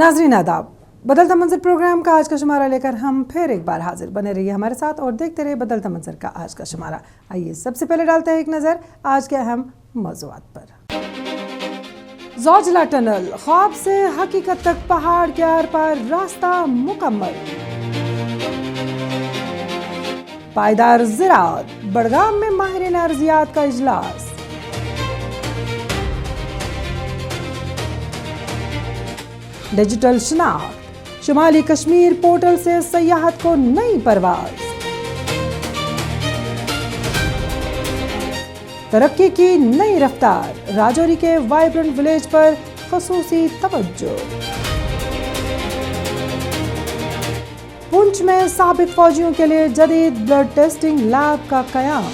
नाजरीन आदाब, बदलता मंजर प्रोग्राम का आज का शुमारा लेकर हम फिर एक बार हाजिर। बने रहिए हमारे साथ और देखते रहिए बदलता मंजर का आज का शुमारा। आइए सबसे पहले डालते हैं एक नज़र आज के अहम मौज़ूआत पर। ज़ोजिला टनल, ख्वाब से हकीकत तक पहाड़ के आर पार रास्ता मुकम्मल। पायदार ज़राअत, बड़गाम में माहिरीन अर्जियात का इजलास। डिजिटल शनाख्त, शुमाली कश्मीर पोर्टल से सयाहत को नई परवाज। तरक्की की नई रफ्तार, राजौरी के वाइब्रेंट विलेज पर खसूसी तवज्जो। पुंछ में साबिक फौजियों के लिए जदीद ब्लड टेस्टिंग लैब का कयाम।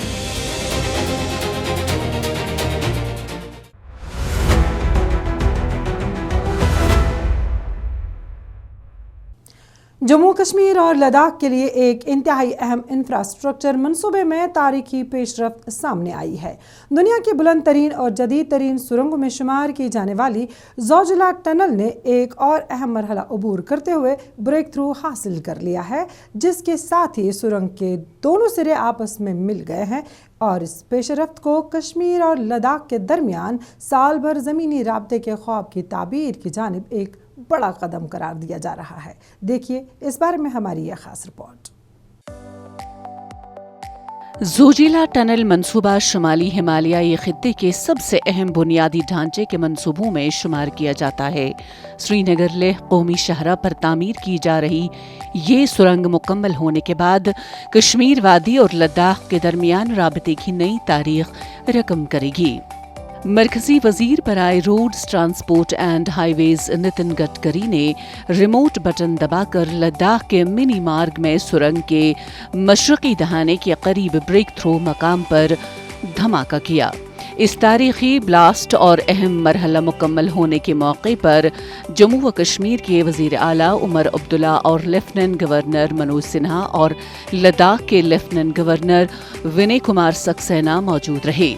जम्मू कश्मीर और लद्दाख के लिए एक इंतहाई अहम इंफ्रास्ट्रक्चर मंसूबे में तारीखी पेशरफ्त सामने आई है। दुनिया की बुलंद तरीन और जदीद तरीन सुरंगों में शुमार की जाने वाली ज़ोजिला टनल ने एक और अहम मरहला अबूर करते हुए ब्रेक थ्रू हासिल कर लिया है, जिसके साथ ही सुरंग के दोनों सिरे आपस में मिल गए हैं और इस पेशरफ्त को कश्मीर और लद्दाख के दरमियान साल भर ज़मीनी राब्ते के ख्वाब की ताबीर की जानिब एक बड़ा कदम करार दिया जा रहा है। देखिए इस बारे में हमारी यह खास रिपोर्ट। ज़ोजिला टनल मंसूबा शुमाली हिमालयाई खित्ते के सबसे अहम बुनियादी ढांचे के मंसूबों में शुमार किया जाता है। श्रीनगर लेह कौमी शाहराह पर तामीर की जा रही ये सुरंग मुकम्मल होने के बाद कश्मीर वादी और लद्दाख के दरमियान राबते की नई तारीख रकम करेगी। मरकजी वजीर बराए roads, transport and highways Nitin Gadkari ने रिमोट बटन दबाकर लद्दाख के मिनी मार्ग में सुरंग के मशरकी दहाने के करीब ब्रेक थ्रू मकाम पर धमाका किया। इस तारीखी ब्लास्ट और अहम मरहला मुकम्मल होने के मौके पर जम्मू व कश्मीर के वजीर आला उमर अब्दुल्ला और लेफ्टिनेंट गवर्नर मनोज सिन्हा और लद्दाख के लेफ्टिनेंट गवर्नर विनय कुमार सक्सेना मौजूद रहे।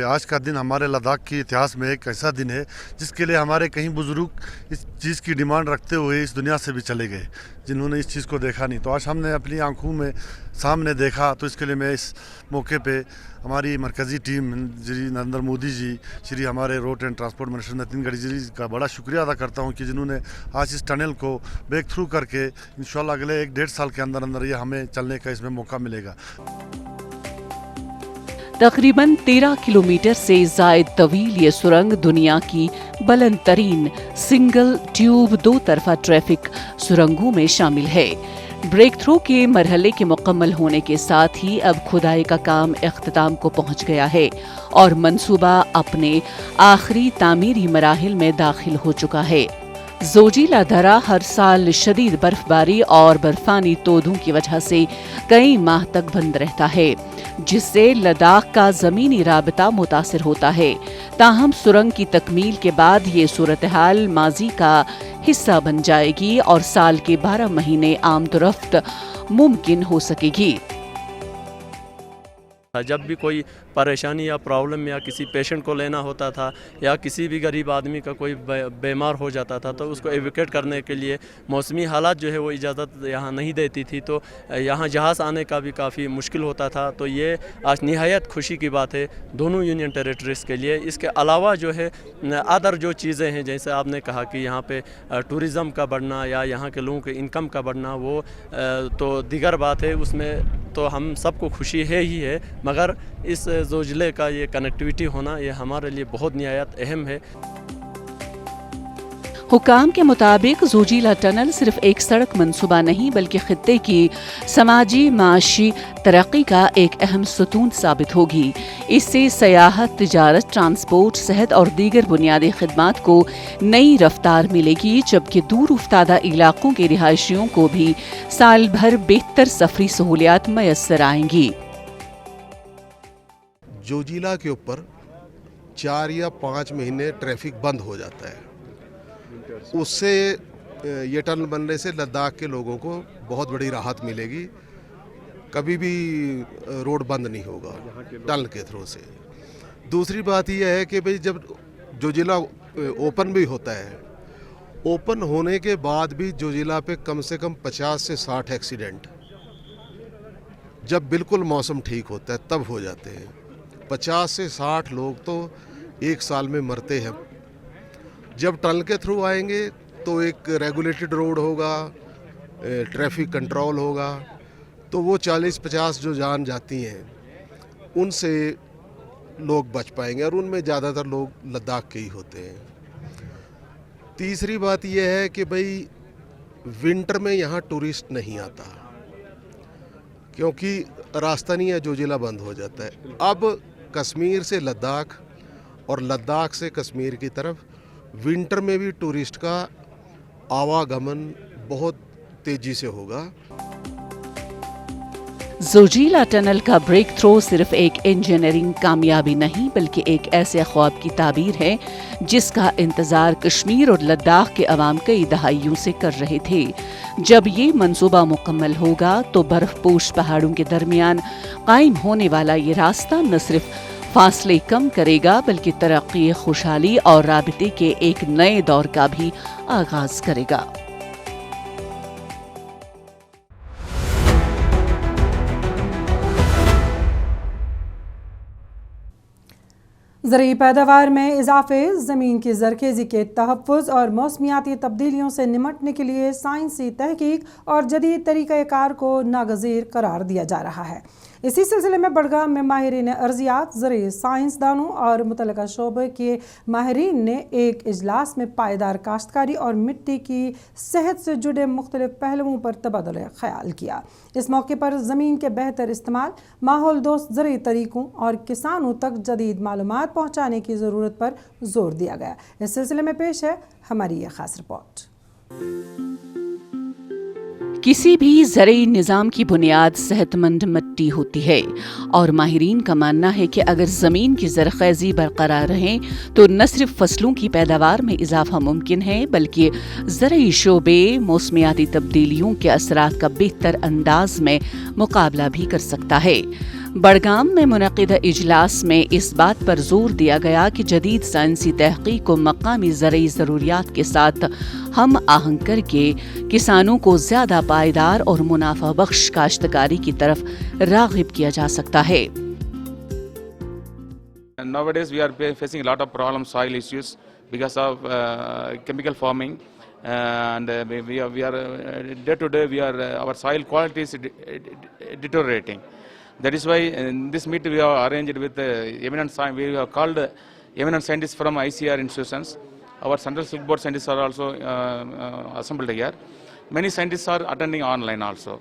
आज का दिन हमारे लद्दाख के इतिहास में एक ऐसा दिन है जिसके लिए हमारे कई बुजुर्ग इस चीज़ की डिमांड रखते हुए इस दुनिया से भी चले गए, जिन्होंने इस चीज़ को देखा नहीं। तो आज हमने अपनी आंखों में सामने देखा, तो इसके लिए मैं इस मौके पे हमारी मरकज़ी टीम श्री नरेंद्र मोदी जी, श्री हमारे road and transport minister Nitin Gadkari ji का बड़ा शुक्रिया अदा करता हूँ कि जिन्होंने आज इस टनल को ब्रेक थ्रू करके इंशाल्लाह अगले 1-1.5 साल के अंदर अंदर ये हमें चलने का इसमें मौका मिलेगा। तकरीबन 13 किलोमीटर से ज़ायद तवील ये सुरंग दुनिया की बुलंद तरीन सिंगल ट्यूब 2 तरफा ट्रैफिक सुरंगों में शामिल है। ब्रेक थ्रू के मरहले के मुकम्मल होने के साथ ही अब खुदाई का काम इख्तिताम को पहुंच गया है और मंसूबा अपने आखिरी तामीरी मराहिल में दाखिल हो चुका है। ज़ोजिला दर्रा हर साल शदीद बर्फबारी और बर्फानी तोदों की वजह से कई माह तक बंद रहता है, जिससे लद्दाख का ज़मीनी राबता मुतासिर होता है। ताहम सुरंग की तकमील के बाद ये सूरत हाल माजी का हिस्सा बन जाएगी और साल के 12 महीने आमदोरफ्त मुमकिन हो सकेगी। जब भी कोई परेशानी या प्रॉब्लम या किसी पेशेंट को लेना होता था या किसी भी गरीब आदमी का कोई बीमार हो जाता था तो उसको एविकेट करने के लिए मौसमी हालात जो है वो इजाज़त यहाँ नहीं देती थी, तो यहाँ जहाज़ आने का भी काफ़ी मुश्किल होता था। तो ये आज निहायत खुशी की बात है दोनों यूनियन टेरिटरीज़ के लिए। इसके अलावा जो है अदर जो चीज़ें हैं, जैसे आपने कहा कि यहाँ पे टूरिज़म का बढ़ना या यहाँ के लोगों के इनकम का बढ़ना, वो तो दीगर बात है, उसमें तो हम सबको खुशी है ही है, मगर इस ज़ोजिले का ये कनेक्टिविटी होना ये हमारे लिए बहुत निहायत अहम है। हुकाम के मुताबिक ज़ोजिला टनल सिर्फ एक सड़क मंसूबा नहीं बल्कि खित्ते की समाजी माशी तरक्की का एक अहम सतून साबित होगी। इससे सयाहत, तिजारत, ट्रांसपोर्ट, सेहत और दीगर बुनियादी खिदमात को नई रफ्तार मिलेगी, जबकि दूर उफ्तादा इलाकों के रिहायशियों को भी साल भर बेहतर सफरी सहूलियात मैसर आएंगी। ज़ोजिला के ऊपर 4 या 5 महीने ट्रैफिक बंद हो जाता है। उससे ये टनल बनने से लद्दाख के लोगों को बहुत बड़ी राहत मिलेगी। कभी भी रोड बंद नहीं होगा टनल के थ्रू से। दूसरी बात यह है कि भाई जब ज़ोजिला ओपन भी होता है। ओपन होने के बाद भी जोजिला पे कम से कम 50 से 60 एक्सीडेंट जब बिल्कुल मौसम ठीक होता है तब हो जाते हैं। 50 से 60 लोग तो एक साल में मरते हैं। जब टनल के थ्रू आएंगे तो एक रेगुलेटेड रोड होगा, ट्रैफिक कंट्रोल होगा, तो वो 40-50 जो जान जाती हैं उनसे लोग बच पाएंगे, और उनमें ज़्यादातर लोग लद्दाख के ही होते हैं। तीसरी बात यह है कि भाई विंटर में यहाँ टूरिस्ट नहीं आता, क्योंकि रास्ता नहीं है, जोजिला बंद हो जाता है। अब कश्मीर से लद्दाख और लद्दाख से कश्मीर की तरफ विंटर में भी टूरिस्ट का आवागमन बहुत तेज़ी से होगा। जोजिला टनल का ब्रेक थ्रो सिर्फ एक इंजीनियरिंग कामयाबी नहीं बल्कि एक ऐसे ख्वाब की ताबीर है जिसका इंतजार कश्मीर और लद्दाख के अवाम कई दहाइयों से कर रहे थे। जब ये मंसूबा मुकम्मल होगा तो बर्फपोश पहाड़ों के दरमियान कायम होने वाला ये रास्ता न सिर्फ फासले कम करेगा बल्कि तरक्की, खुशहाली और राबते के एक नए दौर का भी आगाज करेगा। ज़रूरी पैदावार में इजाफे, ज़मीन की ज़रखेज़ी के तहफ़्फ़ुज़ और मौसमियाती तब्दीलियों से निमटने के लिए साइंसी तहकीक और जदीद तरीक़ाकार को नागज़ीर करार दिया जा रहा है। इसी सिलसिले में बड़गाम में माहिरीन अर्ज़ियात, ज़रूरी साइंसदानों और मुतल्लिक़ा शोबे के माहिरीन ने एक इजलास में पायदार काश्तकारी और मिट्टी की सेहत से जुड़े मुख्तलिफ पहलुओं पर तबादला ख़याल किया। इस मौके पर ज़मीन के बेहतर इस्तेमाल, माहौल दोस्त ज़रूरी तरीक़ों और किसानों तक जदीद मालूमात पहुँचाने की ज़रूरत पर जोर दिया गया। इस सिलसिले में पेश है हमारी ये ख़ास रिपोर्ट। किसी भी ज़रूरी निज़ाम की बुनियाद सेहतमंद मिट्टी होती है और माहिरीन का मानना है कि अगर ज़मीन की ज़रख़ेज़ी बरकरार रहे तो न सिर्फ फसलों की पैदावार में इजाफा मुमकिन है बल्कि ज़रूरी शोबे मौसमियाती तब्दीलियों के असरात का बेहतर अंदाज में मुकाबला भी कर सकता है। बड़गाम में मुनक़िदा इजलास में इस बात पर जोर दिया गया कि जदीद साइंसी तहक़ीक़ को मक़ामी ज़रूरी ज़रूरियात के साथ हम आहंग करके किसानों को ज़्यादा पायदार और मुनाफा बख्श काश्तकारी की तरफ राग़िब किया जा सकता है। Nowadays we are facing a lot of problem soil issues because of chemical farming, and we are day to day our soil quality is deteriorating. That is why in this meet we have arranged with eminent scientists. We have called eminent scientists from ICR institutions. Our Central Silk Board scientists are also assembled here. Many scientists are attending online also.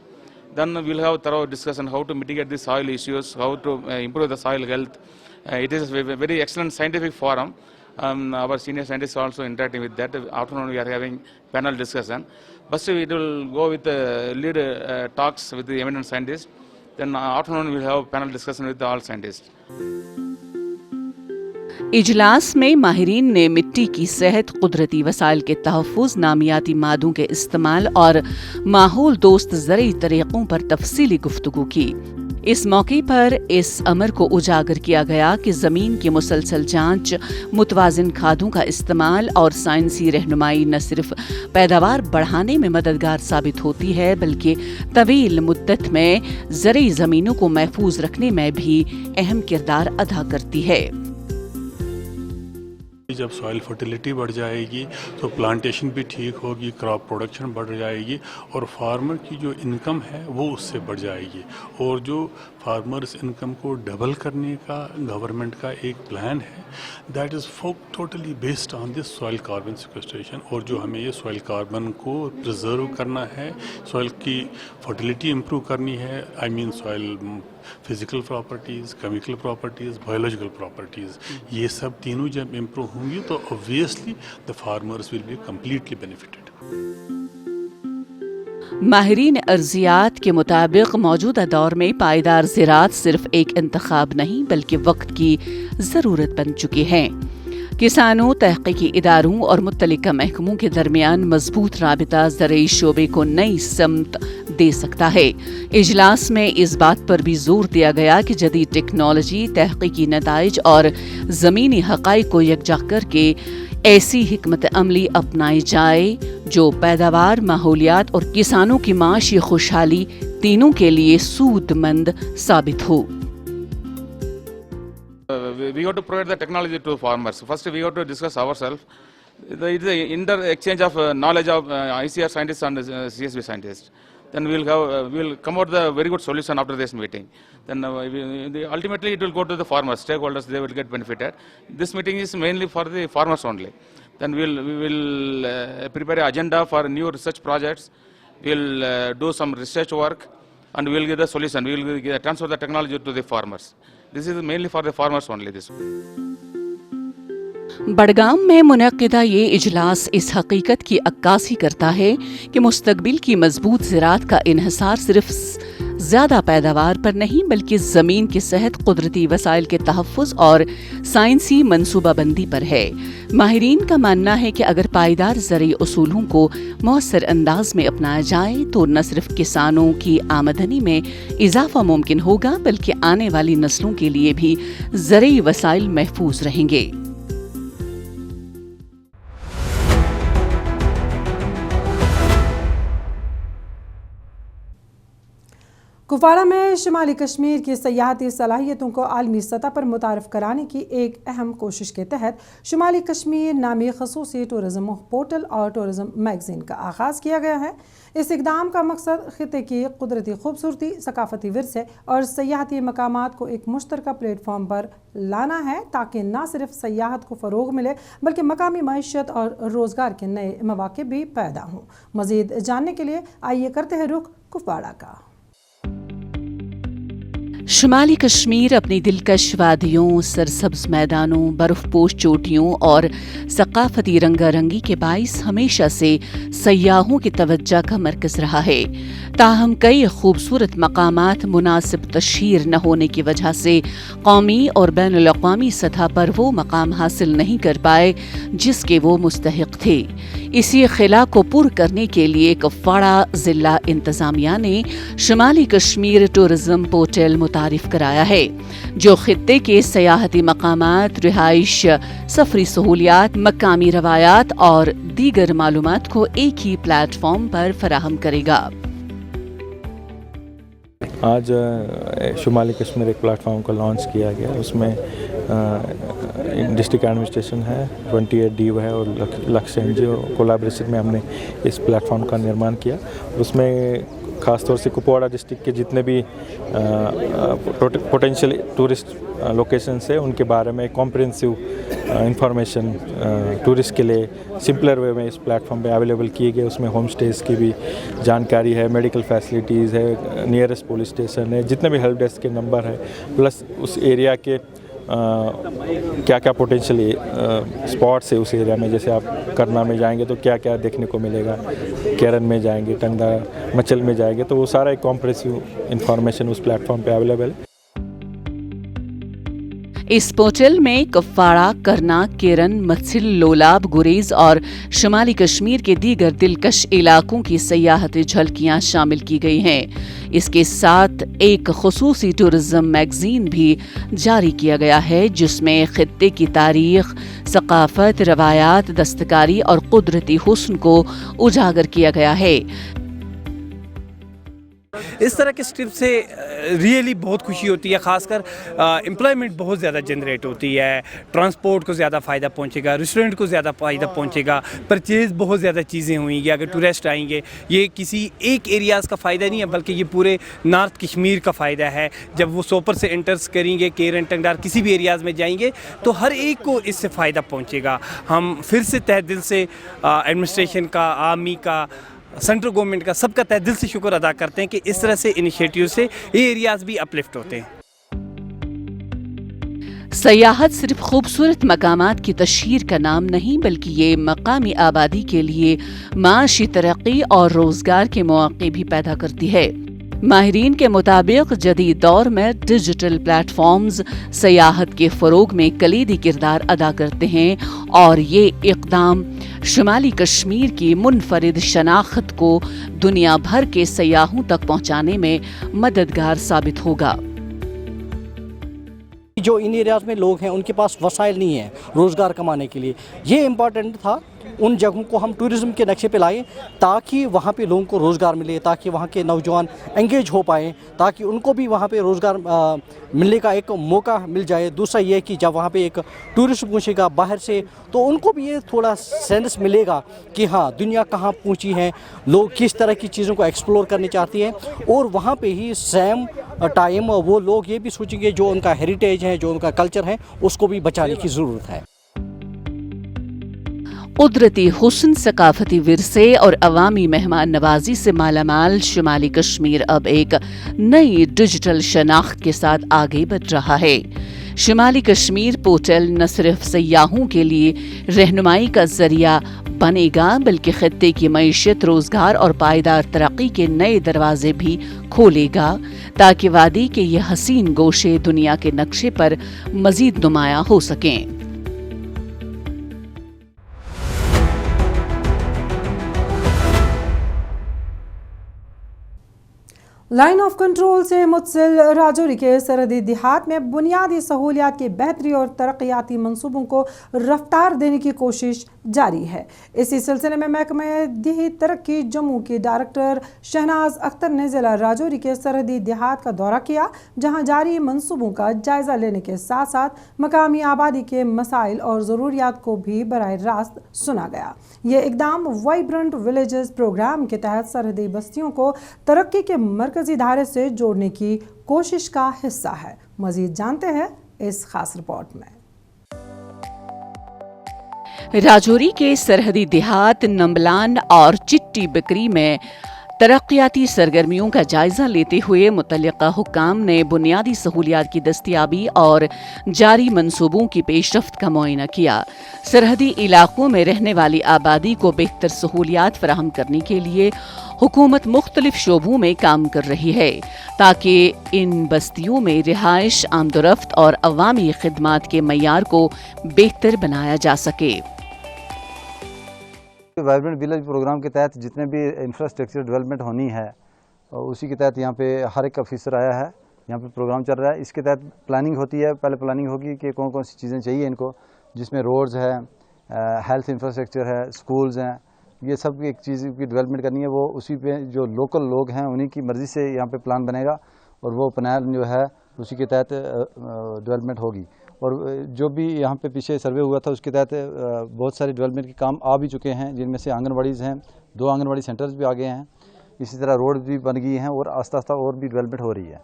Then we will have thorough discussion how to mitigate the soil issues, how to improve the soil health. It is a very excellent scientific forum. Our senior scientists are also interacting with that. Afternoon we are having panel discussion. First we will go with lead talks with the eminent scientists. Then afternoon we will have panel discussion with all scientists. इजलास में माहिरीन ने मिट्टी की सेहत, कुदरती वसाइल के तहफ़्फ़ुज़, नामियाती मादों के इस्तेमाल और माहौल दोस्त ज़रूरी तरीक़ों पर तफसीली गुफ्तगू की। इस मौके पर इस अमर को उजागर किया गया कि ज़मीन की मुसलसल जांच, मुतवाज़िन खादों का इस्तेमाल और साइंसी रहनुमाई न सिर्फ पैदावार बढ़ाने में मददगार साबित होती है बल्कि तवील मुद्दत में ज़रूरी ज़मीनों को महफूज रखने में भी अहम किरदार अदा करती है। जब सॉइल फर्टिलिटी बढ़ जाएगी तो प्लांटेशन भी ठीक होगी, क्रॉप प्रोडक्शन बढ़ जाएगी और फार्मर की जो इनकम है वो उससे बढ़ जाएगी। और जो फार्मर्स इनकम को डबल करने का गवर्नमेंट का एक प्लान है, that is totally based on this soil carbon sequestration. और जो हमें ये सॉइल कार्बन को प्रिजर्व करना है, सॉइल की फर्टिलिटी इम्प्रूव करनी है, I mean soil physical properties, chemical properties, biological properties, ये सब तीनों जब इम्प्रूव होंगी तो obviously the farmers will be completely benefited. माहिरीन अर्जियात के मुताबिक मौजूदा दौर में पायदार ज़राअत सिर्फ एक इंतखाब नहीं बल्कि वक्त की ज़रूरत बन चुकी है। किसानों, तहक़ीक़ी इदारों और मुत्तलिका महकमों के दरमियान मजबूत राबिता ज़रूरी शोबे को नई समत दे सकता है। इजलास में इस बात पर भी जोर दिया गया कि जदीद टेक्नोलॉजी, तहक़ीक़ी नताइज और ज़मीनी हक़ाइक़ को यकजा करके ऐसी हिकमत अमली अपनाई जाए जो पैदावार, माहौलियात और किसानों की माशी खुशहाली तीनों के लिए सूदमंद साबित हो। We have to provide the technology to farmers. First, we have to discuss ourselves. It is the inter-exchange of knowledge of ICR scientists and CSB scientists. Then we will come out with a very good solution after this meeting. Then ultimately it will go to the farmers, stakeholders, they will get benefited. This meeting is mainly for the farmers only. Then we will prepare an agenda for new research projects. We will do some research work and we will get the solution. We will transfer the technology to the farmers. This is mainly for the farmers only. This. Budgam में मुनक़िदा ये इजलास इस हकीकत की अक्कासी करता है कि मुस्तकबिल की मजबूत ज़राअत का इन्हिसार सिर्फ ज़्यादा पैदावार पर नहीं बल्कि ज़मीन की सेहत, कुदरती वसाइल के तहफ़्फ़ुज़ और साइंसी मनसूबाबंदी पर है। माहिरीन का मानना है कि अगर पायदार ज़रई उसूलों को मौसर अंदाज में अपनाया जाए तो न सिर्फ किसानों की आमदनी में इजाफा मुमकिन होगा बल्कि आने वाली नस्लों के लिए भी ज़रई वसाइल महफूज रहेंगे। कुपवाड़ा में शुमाली कश्मीर की सयाहती सलाहियतों को आलमी सतह पर मुतारफ़ कराने की एक अहम कोशिश के तहत शुमाली कश्मीर नामी खसूसी टूरिज़म पोर्टल और टूरिज़म मैगज़ीन का आगाज़ किया गया है। इस इक़दाम का मकसद ख़ित्ते की कुदरती खूबसूरती, सकाफ़ती विरसे और सयाहती मकामात को एक मुश्तरका प्लेटफॉर्म पर लाना है ताकि न सिर्फ सयाहत को फ़रोग़ मिले बल्कि मकामी मईशत और रोज़गार के नए मौक़े भी पैदा हों। मज़ीद जानने के लिए आइए करते हैं रुख कुपवाड़ा का। शुमाली कश्मीर अपनी दिलकश वादियों, सरसब्ज मैदानों, बर्फ़पोश चोटियों और सकाफ़ती रंगारंगी के बाइस हमेशा से सयाहों की तवज्जो का मरकज़ रहा है। ताहम कई खूबसूरत मकामात मुनासिब तशहीर न होने की वजह से कौमी और बैनुल अक़वामी सतह पर वो मकाम हासिल नहीं कर पाए जिसके वो मुस्तहिक़ थे। इसी खिला को पुर करने के लिए कुपवाड़ा ज़िला इंतज़ामिया ने शुमाली कश्मीर टूरिज़म पोर्टल मुतारिफ़ कराया है जो खित्ते के सयाहती मकामात, रिहाइश, सफरी सहूलियात, मकामी रवायात और दीगर मालूमात को एक ही प्लेटफॉर्म पर फराहम करेगा। आज शुमाली कश्मीर एक प्लेटफॉर्म को लॉन्च किया गया। उसमें डिस्ट्रिक्ट एडमिनिस्ट्रेशन है, 28 DO है और लक्ष्य NGO कोलैबोरेशन में हमने इस प्लेटफॉर्म का निर्माण किया। उसमें ख़ासतौर से कुपवाड़ा डिस्ट्रिक्ट के जितने भी पोटेंशियल टूरिस्ट लोकेशंस है उनके बारे में कॉम्प्रिहेंसिव इंफॉर्मेशन टूरिस्ट के लिए सिंपलर वे में इस प्लेटफॉर्म पे अवेलेबल किए गए। उसमें होम स्टेज की भी जानकारी है, मेडिकल फैसिलिटीज़ है, नियरेस्ट पुलिस स्टेशन है, जितने भी हेल्प डेस्क के नंबर है, प्लस उस एरिया के क्या क्या पोटेंशियल स्पॉट्स है उस एरिया में। जैसे आप करना में जाएंगे तो क्या क्या देखने को मिलेगा, केरन में जाएंगे, टंगदा मचल में जाएंगे तो वो सारा एक कॉम्प्रिहेंसिव इंफॉर्मेशन उस प्लेटफॉर्म पे अवेलेबल है। इस पोर्टल में कुपवाड़ा, करना, केरन, मत्सिल, लोलाब, गुरेज और शुमाली कश्मीर के दीगर दिलकश इलाकों की सयाहती झलकियां शामिल की गई हैं। इसके साथ एक खुसूसी टूरिज़म मैगज़ीन भी जारी किया गया है जिसमें खित्ते की तारीख, सकाफत, रवायात, दस्तकारी और कुदरती हुस्न को उजागर किया गया है। इस तरह के स्ट्रिप से रियली बहुत खुशी होती है, ख़ासकर एम्प्लॉयमेंट बहुत ज़्यादा जनरेट होती है, ट्रांसपोर्ट को ज़्यादा फ़ायदा पहुंचेगा, रेस्टोरेंट को ज़्यादा फ़ायदा पहुंचेगा, परचेज़ बहुत ज़्यादा चीज़ें हुएंगी। अगर टूरिस्ट आएंगे ये किसी एक एरियाज़ का फ़ायदा नहीं है बल्कि ये पूरे नॉर्थ कश्मीर का फ़ायदा है। जब वो सोपर से एंटर्स करेंगे, केरन, टंगडार किसी भी एरियाज़ में जाएंगे तो हर एक को इससे फ़ायदा पहुँचेगा। हम फिर से तहे दिल से एडमिनिस्ट्रेशन का, आर्मी का, सेंट्रल गवर्नमेंट का, सबका तहे दिल से शुक्र अदा करते हैं कि इस तरह से इनिशिएटिव से ये एरियाज़ भी अपलिफ्ट होते हैं। सयाहत सिर्फ खूबसूरत मकामात की तशहीर का नाम नहीं बल्कि ये मकामी आबादी के लिए माशी तरक्की और रोज़गार के मौके भी पैदा करती है। माहिरीन के मुताबिक जदीद दौर में डिजिटल प्लेटफॉर्म्स सयाहत के फ़रोग में कलीदी किरदार अदा करते हैं और ये इक़दाम शुमाली कश्मीर की मुनफरिद शनाख्त को दुनिया भर के सयाहों तक पहुँचाने में मददगार साबित होगा। जो इन एरियाज़ में लोग हैं उनके पास वसाइल नहीं है रोज़गार कमाने के लिए। ये इम्पॉर्टेंट था, उन जगहों को हम टूरिज़्म के नक्शे पे लाएं ताकि वहाँ पे लोगों को रोज़गार मिले, ताकि वहाँ के नौजवान एंगेज हो पाएँ, ताकि उनको भी वहाँ पे रोज़गार मिलने का एक मौका मिल जाए। दूसरा ये कि जब वहाँ पे एक टूरिस्ट पहुँचेगा बाहर से तो उनको भी ये थोड़ा सेंस मिलेगा कि हाँ दुनिया कहाँ पहुँची है, लोग किस तरह की चीज़ों को एक्सप्लोर करनी चाहती हैं, और वहाँ पे ही सेम टाइम वो लोग ये भी सोचेंगे जो उनका हेरिटेज है, जो उनका कल्चर है, उसको भी बचाने की ज़रूरत है। कुदरती हुस्न, सकाफती विरसे और अवामी मेहमान नवाजी से मालामाल शुमाली कश्मीर अब एक नई डिजिटल शनाख्त के साथ आगे बढ़ रहा है। शुमाली कश्मीर पोर्टल न सिर्फ सयाहों के लिए रहनुमाई का जरिया बनेगा बल्कि खित्ते की मईशत, रोजगार और पायदार तरक्की के नए दरवाजे भी खोलेगा ताकि वादी के ये हसीन गोशे दुनिया के नक्शे पर मजीद नुमाया हो सकें। लाइन ऑफ कंट्रोल से मुतसिल राजौरी के सरहदी देहात में बुनियादी सहूलियात की बेहतरी और तरक्याती मंसूबों को रफ्तार देने की कोशिश जारी है। इसी सिलसिले में महकमे देही तरक्की जम्मू के डायरेक्टर शहनाज अख्तर ने ज़िला राजौरी के सरहदी देहात का दौरा किया, जहां जारी मंसूबों का जायजा लेने के साथ साथ मकामी आबादी के मसाइल और ज़रूरियात को भी बराह रास्त सुना गया। ये इकदाम वाइब्रेंट विलेजेस प्रोग्राम के तहत सरहदी बस्तियों को तरक्की के मरकजी धारे से जोड़ने की कोशिश का हिस्सा है। मजीद जानते हैं इस खास रिपोर्ट में। राजौरी के सरहदी देहात नंबलान और चिट्टी बकरी में तरक्याती सरगर्मियों का जायजा लेते हुए मुतल्लिका हुक्काम ने बुनियादी सहूलियात की दस्तयाबी और जारी मंसूबों की पेशरफ्त का मुआयना किया। सरहदी इलाकों में रहने वाली आबादी को बेहतर सहूलियात फराहम करने के लिए हुकूमत मुख्तलिफ शोबों में काम कर रही है ताकि इन बस्तियों में रिहाइश, आमदोरफ्त और अवामी खिदमात के मयार को बेहतर बनाया जा सके। वाइब्रेंट विलेज प्रोग्राम के तहत जितने भी इंफ्रास्ट्रक्चर डेवलपमेंट होनी है उसी के तहत यहाँ पे हर एक ऑफिसर आया है, यहाँ पे प्रोग्राम चल रहा है। इसके तहत प्लानिंग होती है, पहले प्लानिंग होगी कि कौन कौन सी चीज़ें चाहिए इनको, जिसमें रोड्स है, हेल्थ इंफ्रास्ट्रक्चर है, स्कूल्स हैं, ये सब एक चीज़ की डेवलपमेंट करनी है। वो उसी पे जो लोकल लोग हैं उन्हीं की मर्ज़ी से यहाँ पे प्लान बनेगा और वो प्लान जो है उसी के तहत डेवलपमेंट होगी। और जो भी यहाँ पे पीछे सर्वे हुआ था उसके तहत बहुत सारे डेवलपमेंट के काम आ भी चुके हैं, जिनमें से आंगनबाड़ीज़ हैं, 2 आंगनबाड़ी सेंटर्स भी आ गए हैं, इसी तरह रोड भी बन गई हैं और आस्ता आस्ता और भी डेवलपमेंट हो रही है।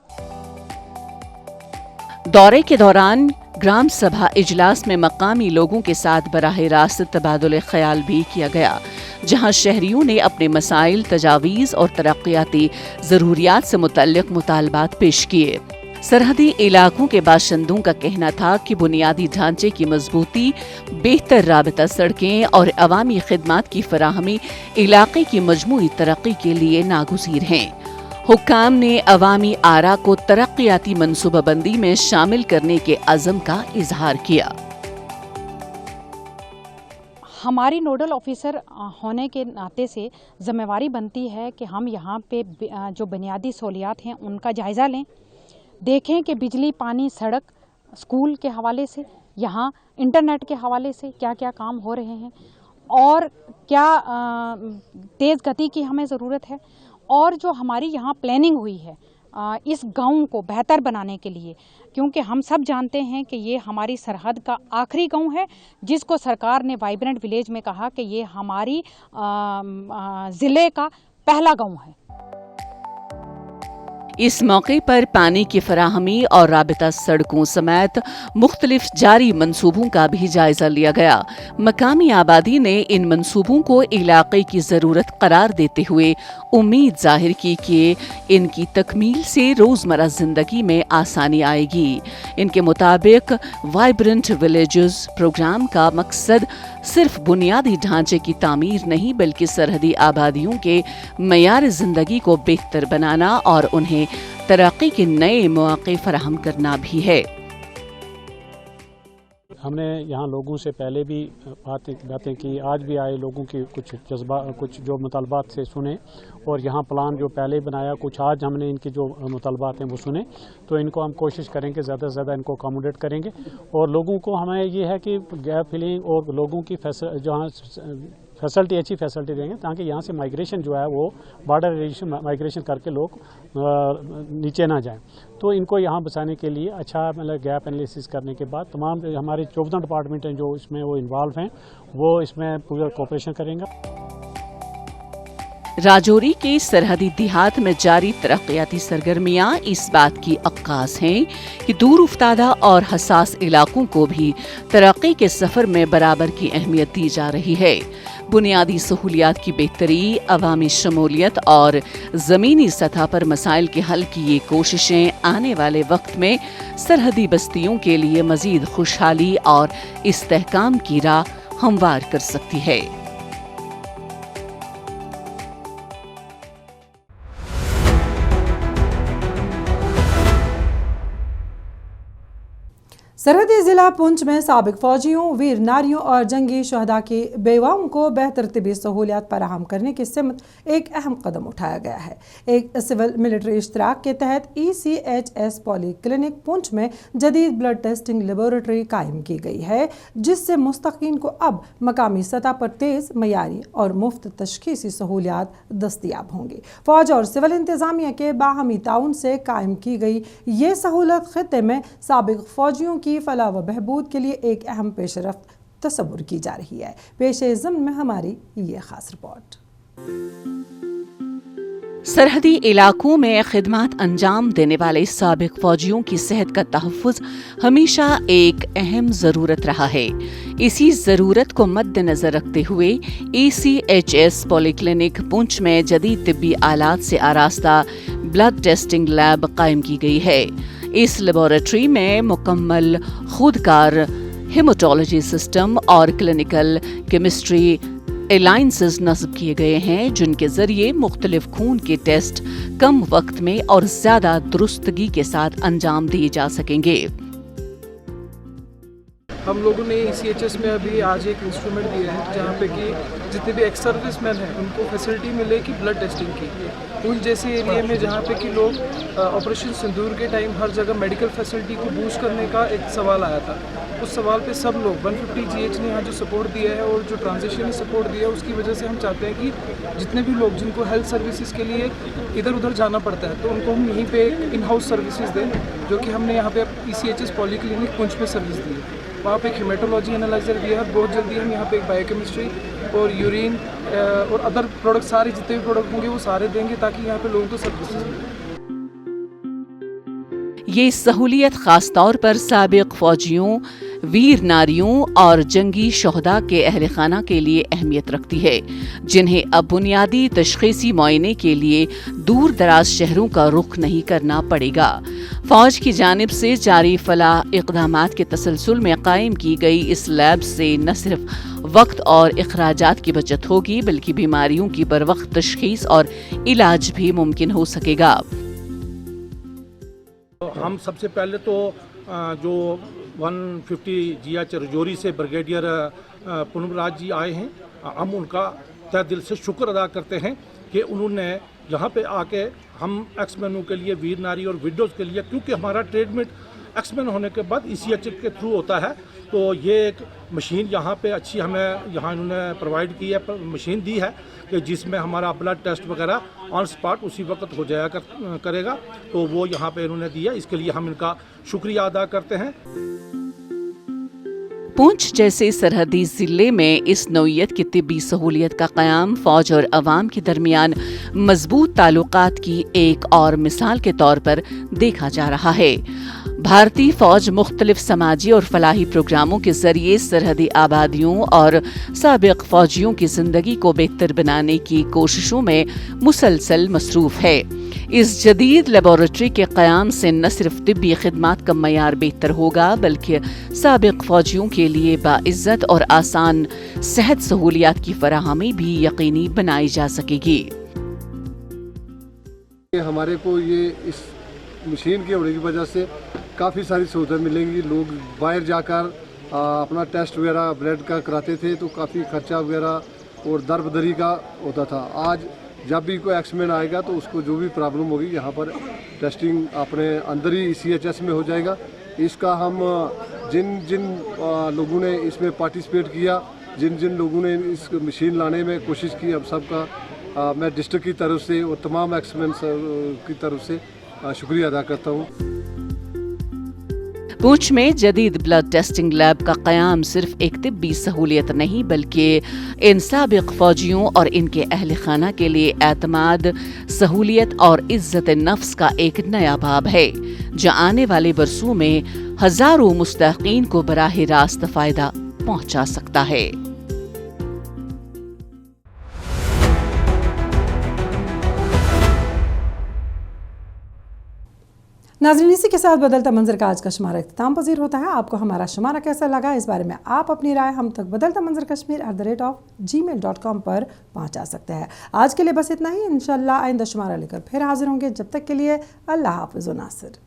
दौरे के दौरान ग्राम सभा इजलास में मकामी लोगों के साथ बराह रास्त तबादुल ख्याल भी किया गया, जहां शहरियों ने अपने मसाइल, तजावीज़ और तरक्याती ज़रूरियात से मुतल्लिक़ मुतालबात पेश किए। सरहदी इलाकों के बाशिंदों का कहना था कि बुनियादी ढांचे की मजबूती, बेहतर राबता सड़कें और अवामी खिदमात की फराहमी इलाके की मजमूई तरक्की के लिए नागुज़ीर हैं। हुक्काम ने अवामी आरा को तरक्याती मनसूबाबंदी में शामिल करने के अज़म का इजहार किया। हमारी नोडल ऑफिसर होने के नाते से ज़िम्मेवारी बनती है कि हम यहाँ पे जो बुनियादी सहूलियात हैं उनका जायज़ा लें, देखें कि बिजली, पानी, सड़क, स्कूल के हवाले से, यहाँ इंटरनेट के हवाले से क्या क्या काम हो रहे हैं और क्या तेज़ गति की हमें ज़रूरत है, और जो हमारी यहाँ प्लानिंग हुई है इस गांव को बेहतर बनाने के लिए, क्योंकि हम सब जानते हैं कि ये हमारी सरहद का आखिरी गांव है जिसको सरकार ने वाइब्रेंट विलेज में कहा कि ये हमारी ज़िले का पहला गांव है। इस मौके पर पानी की फराहमी और राबिता सड़कों समेत मुख्तलिफ जारी मंसूबों का भी जायजा लिया गया। मकामी आबादी ने इन मंसूबों को इलाके की ज़रूरत करार देते हुए उम्मीद जाहिर की कि इनकी तकमील से रोज़मर्रा ज़िंदगी में आसानी आएगी। इनके मुताबिक वाइब्रेंट विलेजेस प्रोग्राम का मकसद सिर्फ बुनियादी ढांचे की तामीर नहीं बल्कि सरहदी आबादियों के मयार ज़िंदगी को बेहतर बनाना और उन्हें तरक्की के नए मौके फराहम करना भी है। ہم نے یہاں لوگوں سے پہلے بھی باتیں کی, آج بھی آئے, لوگوں کی کچھ جو مطالبات سے سنے, اور یہاں پلان جو پہلے بنایا کچھ آج ہم نے ان کے جو مطالبات ہیں وہ سنے, تو ان کو ہم کوشش کریں گے زیادہ سے زیادہ ان کو اکاموڈیٹ کریں گے. اور لوگوں کو ہمیں یہ ہے کہ گیپ فلنگ اور لوگوں کی جہاں فیسلٹی اچھی فیسلٹی دیں گے تاکہ یہاں سے مائگریشن جو ہے وہ بارڈر مائگریشن کر کے لوگ نیچے نہ جائیں. تو ان کو یہاں بچانے کے لیے اچھا مطلب گیپ انالیسس کرنے کے بعد تمام ہمارے 14 ڈپارٹمنٹ ہیں جو اس میں وہ انوالو ہیں, وہ اس میں پورا کوپریشن کریں گے. راجوری کے سرحدی دیہات میں جاری ترقیاتی سرگرمیاں اس بات کی عکاس ہیں کہ دور افتادہ اور حساس علاقوں کو بھی ترقی کے سفر میں برابر کی اہمیت دی جا رہی ہے. بنیادی سہولیات کی بہتری, عوامی شمولیت اور زمینی سطح پر مسائل کے حل کی یہ کوششیں آنے والے وقت میں سرحدی بستیوں کے لیے مزید خوشحالی اور استحکام کی راہ ہموار کر سکتی ہے. سرحدی ضلع پونچھ میں سابق فوجیوں, ویر ناریوں اور جنگی شہداء کی بیواؤں کو بہتر طبی سہولیات فراہم کرنے کی سمت ایک اہم قدم اٹھایا گیا ہے. ایک سول ملٹری اشتراک کے تحت ECHS پولی کلینک پونچھ میں جدید بلڈ ٹیسٹنگ لیبارٹری قائم کی گئی ہے, جس سے مستحقین کو اب مقامی سطح پر تیز, معیاری اور مفت تشخیصی سہولیات دستیاب ہوں گی. فوج اور سول انتظامیہ کے باہمی تعاون سے قائم کی گئی یہ سہولت خطے میں سابق فوجیوں کی فلاح و بہبود کے لیے ایک اہم پیش رفت تصور کی جا رہی ہے. پیش ضمن میں ہماری یہ خاص رپورٹ. سرحدی علاقوں میں خدمات انجام دینے والے سابق فوجیوں کی صحت کا تحفظ ہمیشہ ایک اہم ضرورت رہا ہے. اسی ضرورت کو مد نظر رکھتے ہوئے ECHS پولی کلینک پونچھ میں جدید طبی آلات سے آراستہ بلڈ ٹیسٹنگ لیب قائم کی گئی ہے. اس لیبارٹری میں مکمل خودکار ہیموٹالوجی سسٹم اور کلینکل کیمسٹری الائنسز نصب کیے گئے ہیں, جن کے ذریعے مختلف خون کے ٹیسٹ کم وقت میں اور زیادہ درستگی کے ساتھ انجام دیے جا سکیں گے. ہم لوگوں نے ECHS میں ابھی آج ایک انسٹرومنٹ دیا ہے جہاں پہ کہ جتنے بھی ایکس سروس مین ہیں ان کو فیسلٹی ملے کہ بلڈ ٹیسٹنگ کی. ان جیسے ایریے میں جہاں پہ کہ لوگ آپریشن سندور کے ٹائم ہر جگہ میڈیکل فیسلٹی کو بوسٹ کرنے کا ایک سوال آیا تھا, اس سوال پہ سب لوگ 150 GH نے یہاں جو سپورٹ دیا ہے اور جو ٹرانزیشن نے سپورٹ دیا ہے, اس کی وجہ سے ہم چاہتے ہیں کہ جتنے بھی لوگ جن کو ہیلتھ سروسز کے لیے ادھر ادھر جانا پڑتا ہے تو ان کو ہم یہیں پہ ان ہاؤس سروسز دیں, جو کہ ہم نے یہاں پہ ECHS پولی کلینک پونچھ میں سروس دی ہے. وہاں پہ ایک ہیمیٹولوجی انالائزر دیا ہے, بہت جلدی ہم یہاں پہ ایک بایو کیمسٹری اور یورین اور ادر پروڈکٹ سارے جتنے بھی پروڈکٹ ہوں گے وہ سارے دیں گے تاکہ یہاں پہ لوگوں کو سروسز ملے. یہ سہولیت خاص طور پر سابق فوجیوں, ویر ناریوں اور جنگی شہداء کے اہل خانہ کے لیے اہمیت رکھتی ہے, جنہیں اب بنیادی تشخیصی معائنے کے لیے دور دراز شہروں کا رخ نہیں کرنا پڑے گا. فوج کی جانب سے جاری فلاح اقدامات کے تسلسل میں قائم کی گئی اس لیب سے نہ صرف وقت اور اخراجات کی بچت ہوگی بلکہ بیماریوں کی بروقت تشخیص اور علاج بھی ممکن ہو سکے گا. ہم سب سے پہلے تو جو 150 GH رجوری سے بریگیڈیئر پونم راج جی آئے ہیں, ہم ان کا تہ دل سے شکر ادا کرتے ہیں کہ انہوں نے یہاں پہ آ کے ہم ایکس مینوں کے لیے, ویر ناری اور وڈوز کے لیے, کیونکہ ہمارا ٹریٹمنٹ ایکس مین ہونے کے بعد ECHS کے تھرو ہوتا ہے, تو یہ ایک مشین یہاں پہ اچھی ہمیں یہاں انہوں نے پرووائڈ کی ہے, مشین دی ہے کہ جس میں ہمارا بلڈ ٹیسٹ وغیرہ آن سپاٹ اسی وقت ہو جایا کرے گا, تو وہ یہاں پہ انہوں نے دیا, اس کے لیے ہم ان کا شکریہ ادا کرتے ہیں. پونچھ جیسے سرحدی ضلع میں اس نوعیت کی طبی سہولیت کا قیام فوج اور عوام کے درمیان مضبوط تعلقات کی ایک اور مثال کے طور پر دیکھا جا رہا ہے. بھارتی فوج مختلف سماجی اور فلاحی پروگراموں کے ذریعے سرحدی آبادیوں اور سابق فوجیوں کی زندگی کو بہتر بنانے کی کوششوں میں مسلسل مصروف ہے. اس جدید لیبارٹری کے قیام سے نہ صرف طبی خدمات کا معیار بہتر ہوگا بلکہ سابق فوجیوں کے لیے باعزت اور آسان صحت سہولیات کی فراہمی بھی یقینی بنائی جا سکے گی. ہمارے کو یہ اس مشین کے ہونے کی وجہ سے کافی ساری سہولتیں ملیں گی. لوگ باہر جا کر अपना टेस्ट वगैरह ब्लड का कराते थे तो काफ़ी खर्चा वगैरह और दर बदरी का होता था। आज जब भी कोई एक्सीडेंट आएगा तो उसको जो भी प्रॉब्लम होगी यहाँ पर टेस्टिंग अपने अंदर ही CHS में हो जाएगा। इसका हम जिन जिन लोगों ने इसमें पार्टिसिपेट किया, जिन जिन लोगों ने इस मशीन लाने में कोशिश की, अब सबका मैं डिस्ट्रिक्ट की तरफ से और तमाम एक्सपर्ट्स की तरफ से शुक्रिया अदा करता हूँ। पूंछ में जदीद ब्लड टेस्टिंग लैब का क़याम सिर्फ एक तिब्बी सहूलियत नहीं बल्कि इन साबिक फौजियों और इनके अहल खाना के लिए एतमाद, सहूलियत और इज्जत नफ्स का एक नया बाब है जो आने वाले बरसों में हजारों मुस्तहिकीन को बराह रास्त फ़ायदा पहुंचा सकता है। नाज़रीन, इसी के साथ बदलता मंजर का आज का शुमारा इख्तिताम पजीर होता है। आपको हमारा शुमारा कैसा लगा, इस बारे में आप अपनी राय हम तक बदलता मंजर कश्मीर @gmail.com पर पहुंचा सकते हैं। आज के लिए बस इतना ही। इंशाअल्लाह आइंदा शुमारा लेकर फिर हाजिर होंगे। जब तक के लिए अल्लाह हाफ़िज़ व नासिर।